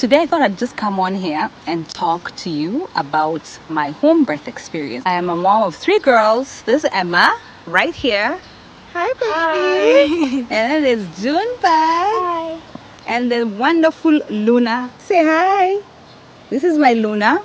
Today I thought I'd just come on here and talk to you about my home birth experience. I am a mom of 3 girls. This is Emma right here. Hi, baby. And then there's June back. Hi. And the wonderful Luna. Say hi. This is my Luna.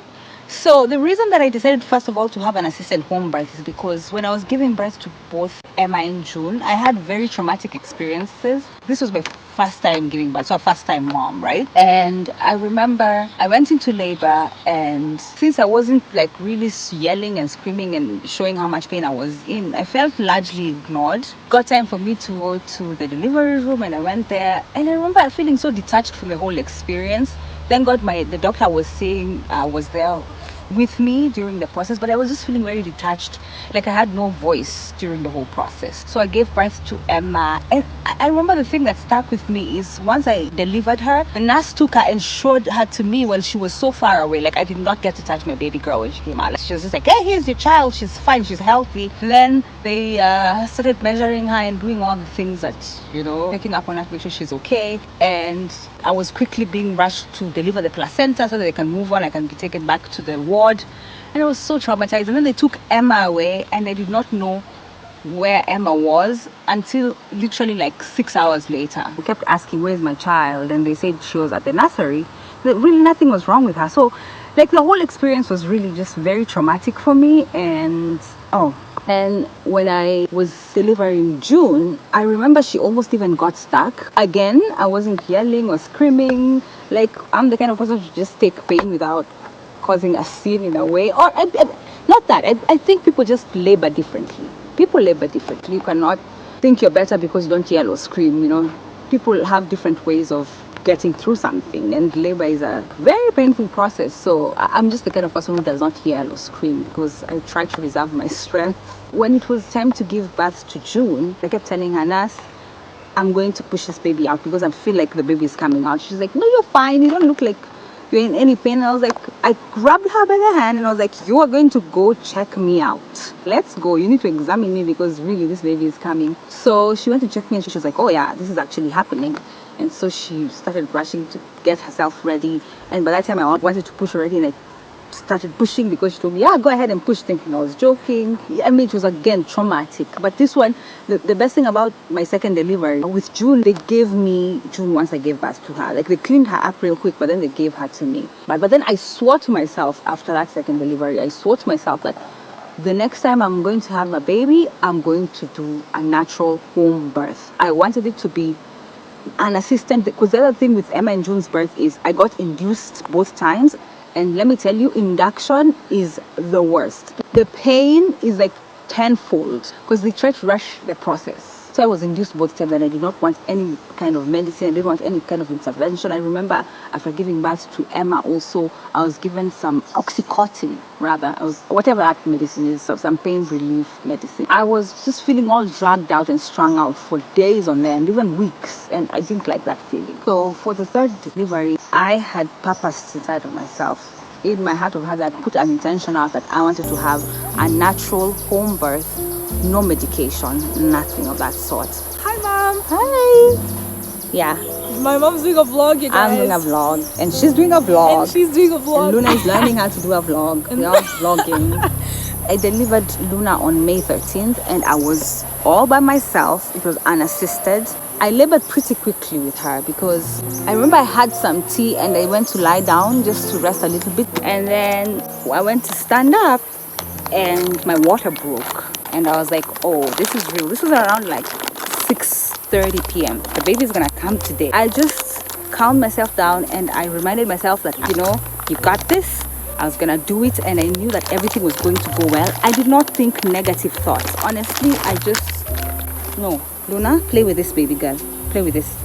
So the reason that I decided first of all to have an assisted home birth is because when I was giving birth to both Emma and June, I had very traumatic experiences. This was my first time giving birth, so a first time mom, right? And I remember I went into labor, and since I wasn't like really yelling and screaming and showing how much pain I was in, I felt largely ignored. Got time for me to go to the delivery room, and I went there, and I remember feeling so detached from the whole experience. Thank God the doctor was saying was there with me during the process, but I was just feeling very detached, like I had no voice during the whole process. So I gave birth to Emma, and I remember the thing that stuck with me is once I delivered her, the nurse took her and showed her to me when she was so far away. Like I did not get to touch my baby girl when she came out. She was just like, hey, here's your child, she's fine, she's healthy. Then they started measuring her and doing all the things that, checking up on her to make sure she's okay. And I was quickly being rushed to deliver the placenta so that they can move on, I can be taken back to the ward. And I was so traumatized. And then they took Emma away, and I did not know where Emma was until literally like 6 hours later. We kept asking, where's my child? And they said she was at the nursery. Really nothing was wrong with her. So like the whole experience was really just very traumatic for me. And when I was delivering June, I remember she almost even got stuck. Again, I wasn't yelling or screaming. Like I'm the kind of person who just take pain without causing a scene in a way. Or not that. I think people just labor differently. People labor differently. You cannot think you're better because you don't yell or scream. People have different ways of getting through something, and labor is a very painful process. So I'm just the kind of person who does not yell or scream because I try to reserve my strength. When it was time to give birth to June, I kept telling her, nurse, I'm going to push this baby out because I feel like the baby is coming out. She's like, no, you're fine, you don't look like you're in any pain. And I was like, I grabbed her by the hand and I was like, you are going to go check me out. Let's go. You need to examine me because really this baby is coming. So she went to check me and she was like, oh yeah, this is actually happening. And so she started rushing to get herself ready. And by that time I wanted to push already, and I started pushing because she told me, yeah, go ahead and push, thinking I was joking. I mean, it was again traumatic. But this one, the best thing about my second delivery with June, they gave me June once I gave birth to her. Like they cleaned her up real quick, but then they gave her to me. But then I swore to myself after that second delivery, I swore to myself that the next time I'm going to have a baby, I'm going to do a natural home birth. I wanted it to be an assistant, because the other thing with Emma and June's birth is I got induced both times, and let me tell you, induction is the worst. The pain is like tenfold because they try to rush the process. So I was induced both times, and I did not want any kind of medicine. I didn't want any kind of intervention. I remember after giving birth to Emma also, I was given some Oxycontin, whatever that medicine is, some pain relief medicine. I was just feeling all dragged out and strung out for days on end, even weeks, and I didn't like that feeling. So for the third delivery, I had purposed inside of myself, in my heart of hearts, I put an intention out that I wanted to have a natural home birth. No medication, nothing of that sort. Hi, Mom. Hi. Yeah. My mom's doing a vlog, you guys. I'm doing a vlog, and she's doing a vlog. And she's doing a vlog. And Luna is learning how to do a vlog. We are vlogging. I delivered Luna on May 13th, and I was all by myself. It was unassisted. I labored pretty quickly with her because I remember I had some tea and I went to lie down just to rest a little bit. And then I went to stand up and my water broke. And I was like, oh, this is real. This was around like 6:30 p.m. The baby's gonna come today. I just calmed myself down and I reminded myself that, you got this. I was gonna do it, and I knew that everything was going to go well. I did not think negative thoughts. Honestly, no. Luna, play with this, baby girl. Play with this.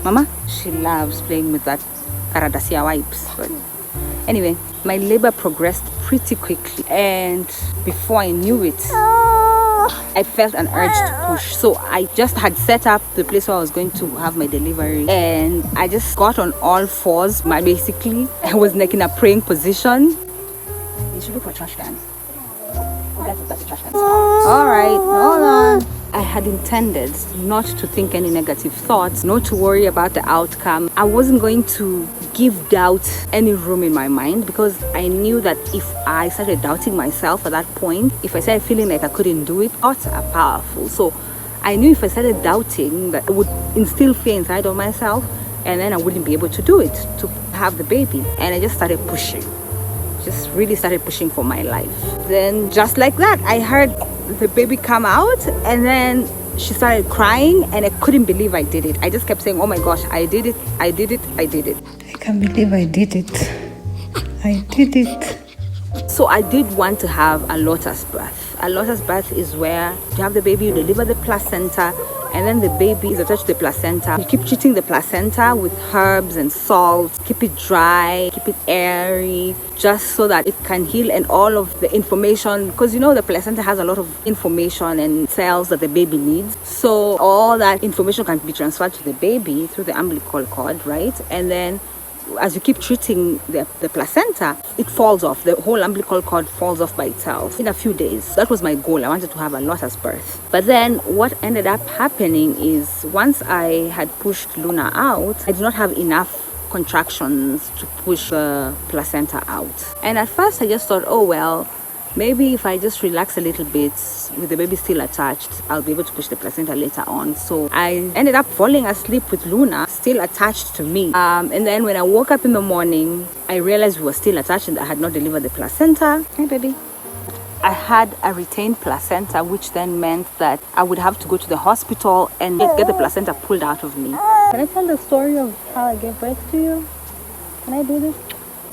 Mama, she loves playing with that Karadasia wipes. But anyway, my labor progressed pretty quickly, and before I knew it, I felt an urge to push. So I just had set up the place where I was going to have my delivery, and I just got on all fours. Basically, I was like in a praying position. You should look for trash cans. That's a trash can. All right, hold on. I had intended not to think any negative thoughts, not to worry about the outcome. I wasn't going to give doubt any room in my mind, because I knew that if I started doubting myself at that point, if I started feeling like I couldn't do it, thoughts are powerful. So I knew if I started doubting, that I would instill fear inside of myself, and then I wouldn't be able to do it, to have the baby. And I just started pushing, just really started pushing for my life. Then just like that, I heard the baby come out, and then she started crying, and I couldn't believe I did it. I just kept saying, oh my gosh, I did it, I did it, I did it. I can't believe I did it. I did it. So I did want to have a lotus birth. A lotus birth is where you have the baby, you deliver the placenta, and then the baby is attached to the placenta. You keep treating the placenta with herbs and salt, keep it dry, keep it airy, just so that it can heal, and all of the information, because you know the placenta has a lot of information and cells that the baby needs. So all that information can be transferred to the baby through the umbilical cord, right? And then as you keep treating the placenta, it falls off. The whole umbilical cord falls off by itself in a few days. That was my goal. I wanted to have a lotus birth. But then what ended up happening is, once I had pushed Luna out, I did not have enough contractions to push the placenta out. And at first I just thought, oh well, maybe if I just relax a little bit with the baby still attached, I'll be able to push the placenta later on. So I ended up falling asleep with Luna still attached to me. And then when I woke up in the morning, I realized we were still attached and I had not delivered the placenta. Hey baby. I had a retained placenta, which then meant that I would have to go to the hospital and get the placenta pulled out of me. Can I tell the story of how I gave birth to you? Can I do this?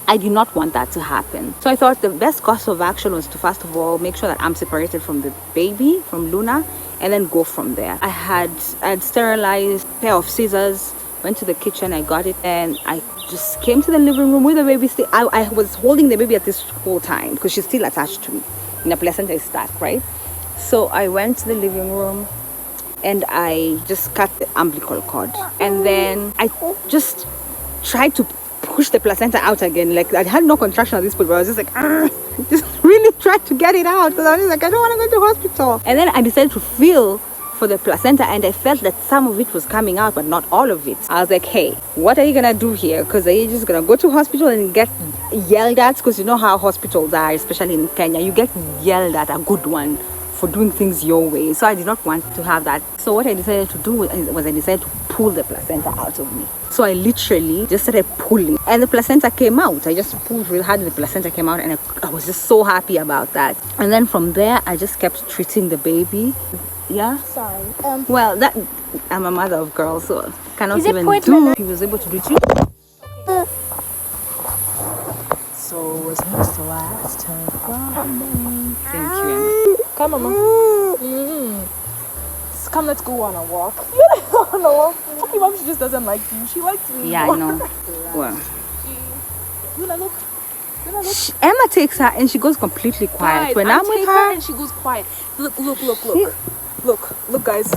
I did not want that to happen. So I thought the best course of action was to first of all make sure that I'm separated from the baby, from Luna, and then go from there. I had sterilized a pair of scissors, went to the kitchen, I got it, and I just came to the living room with the baby still. I was holding the baby at this whole time because she's still attached to me. And the placenta is stuck, right? So I went to the living room and I just cut the umbilical cord. And then I just tried to push the placenta out again. Like, I had no contraction at this point, but I was just like, just really trying to get it out, because I was like, I don't want to go to the hospital. And then I decided to feel for the placenta, and I felt that some of it was coming out, but not all of it. I was like, hey, what are you gonna do here? Because are you just gonna go to hospital and get yelled at? Because you know how hospitals are, especially in Kenya, you get yelled at, a good one, for doing things your way. So I did not want to have that. So what I decided to do was I decided to pull the placenta out of me. So I literally just started pulling, and the placenta came out. I just pulled real hard and the placenta came out, and I was just so happy about that. And then from there, I just kept treating the baby. Yeah? Sorry. Well, that I'm a mother of girls, so cannot Is it even pointless? do. He was able to do it. So was Mr. Last time. Thank you. Come, Mama. Come, let's go on a walk. On a walk. Okay, Mom, she just doesn't like you. She likes me. Yeah, I know. Well, Luna, look. Luna, look. Emma takes her and she goes completely quiet. Guys, When I'm with take her, and she goes quiet. Look. Look, guys.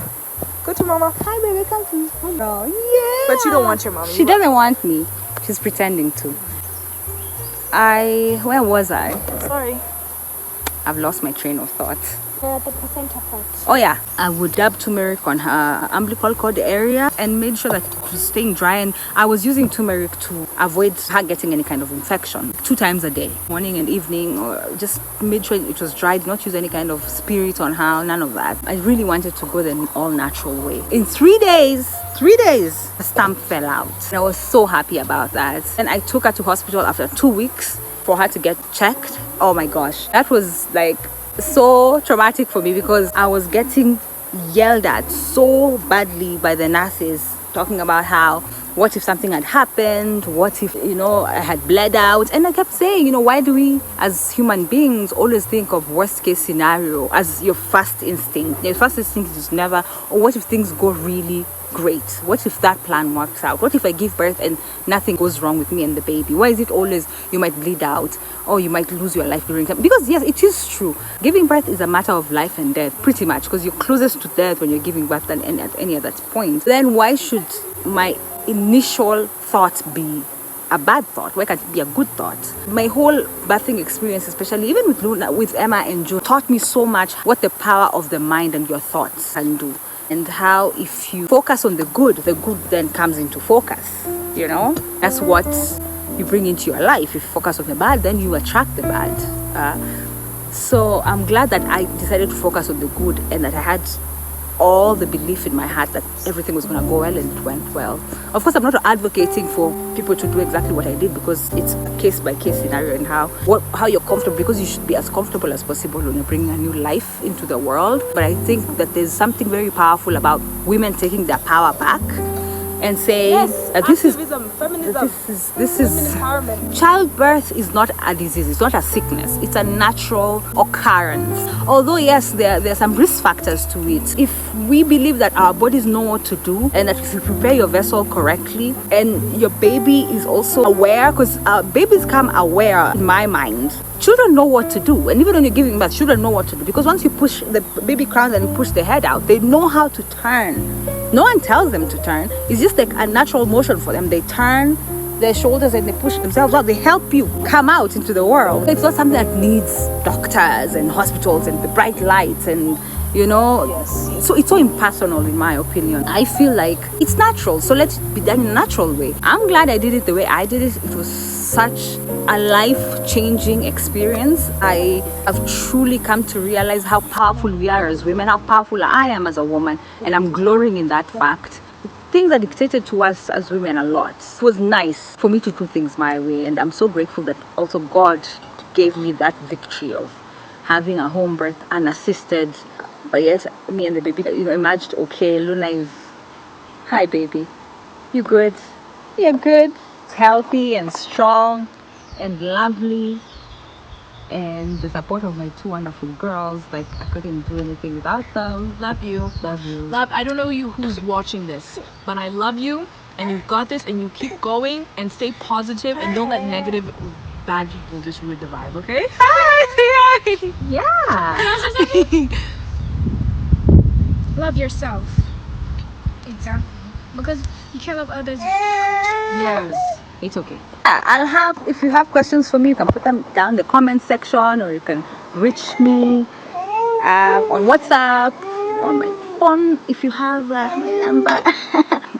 Go to Mama. hi baby, come to me. Oh, yeah. But you don't want your mom. She doesn't want me. She's pretending to. Where was I? Sorry. I've lost my train of thought. The placenta part. Oh yeah, I would dab turmeric on her umbilical cord area and made sure that it was staying dry, and I was using turmeric to avoid her getting any kind of infection 2 times a day, morning and evening, or just made sure it was dry. Did not use any kind of spirit on her, none of that. I really wanted to go the all natural way. In 3 days, the stump fell out, and I was so happy about that. And I took her to hospital after 2 weeks for her to get checked. Oh my gosh, that was like so traumatic for me, because I was getting yelled at so badly by the nurses, talking about how, what if something had happened, what if, I had bled out. And I kept saying, why do we as human beings always think of worst case scenario as your first instinct? Your first instinct is never, or what if things go really great? What if that plan works out? What if I give birth and nothing goes wrong with me and the baby? Why is it always you might bleed out, or you might lose your life during time? Because yes, it is true, giving birth is a matter of life and death, pretty much, because you're closest to death when you're giving birth than at any other point. Then why should my initial thought be a bad thought? Why can't it be a good thought? My whole birthing experience, especially even with Luna, with Emma and June, taught me so much what the power of the mind and your thoughts can do. And how if you focus on the good then comes into focus. You know, that's what you bring into your life. If you focus on the bad, then you attract the bad. So I'm glad that I decided to focus on the good, and that I had all the belief in my heart that everything was going to go well, and it went well. Of course, I'm not advocating for people to do exactly what I did, because it's a case-by-case scenario, and how you're comfortable, because you should be as comfortable as possible when you're bringing a new life into the world. But I think that there's something very powerful about women taking their power back and saying this is feminism, this is empowerment. Childbirth is not a disease, it's not a sickness, it's a natural occurrence. Although yes, there are some risk factors to it. If we believe that our bodies know what to do, and that if you prepare your vessel correctly, and your baby is also aware, because babies come aware, in my mind. Children know what to do, and even when you're giving birth, children know what to do, because once you push the baby crowns and you push the head out, they know how to turn. No one tells them to turn. It's just like a natural motion for them. They turn their shoulders and they push themselves out. They help you come out into the world. It's not something that needs doctors and hospitals and the bright lights and, you know. Yes. So it's so impersonal, in my opinion. I feel like it's natural, so let it be done in a natural way. I'm glad I did it the way I did it. It was such a life-changing experience. I have truly come to realize how powerful we are as women, how powerful I am as a woman, and I'm glorying in that fact. Things are dictated to us as women a lot. It was nice for me to do things my way, and I'm so grateful that also God gave me that victory of having a home birth, unassisted. But yes, me and the baby, emerged okay. Luna is, hi baby, you good? You're good. Healthy and strong and lovely, and the support of my two wonderful girls. Like, I couldn't do anything without them. Love you. Love you. Love, I don't know you who's watching this, but I love you, and you've got this, and you keep going and stay positive, and don't let negative bad people just ruin the vibe, okay? Hi. Yeah. Love yourself. Exactly. Because you can't love others. Yes. It's okay. I'll have, if you have questions for me, you can put them down in the comment section, or you can reach me on WhatsApp, on my phone, if you have my number.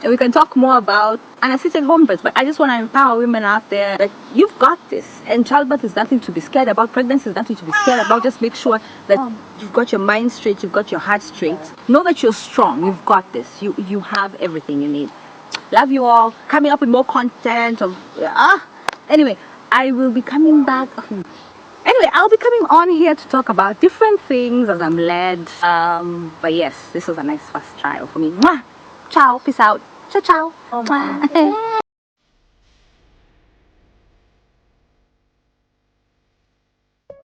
And we can talk more about unassisted home birth. But I just want to empower women out there that you've got this. And childbirth is nothing to be scared about. Pregnancy is nothing to be scared about. Just make sure that you've got your mind straight, you've got your heart straight. Know that you're strong. You've got this. You have everything you need. Love you all. Coming up with more content of anyway, I will be coming back. Anyway, I'll be coming on here to talk about different things as I'm led. But yes, this was a nice first trial for me. Mwah! Ciao, peace out. Ciao, ciao. Mwah.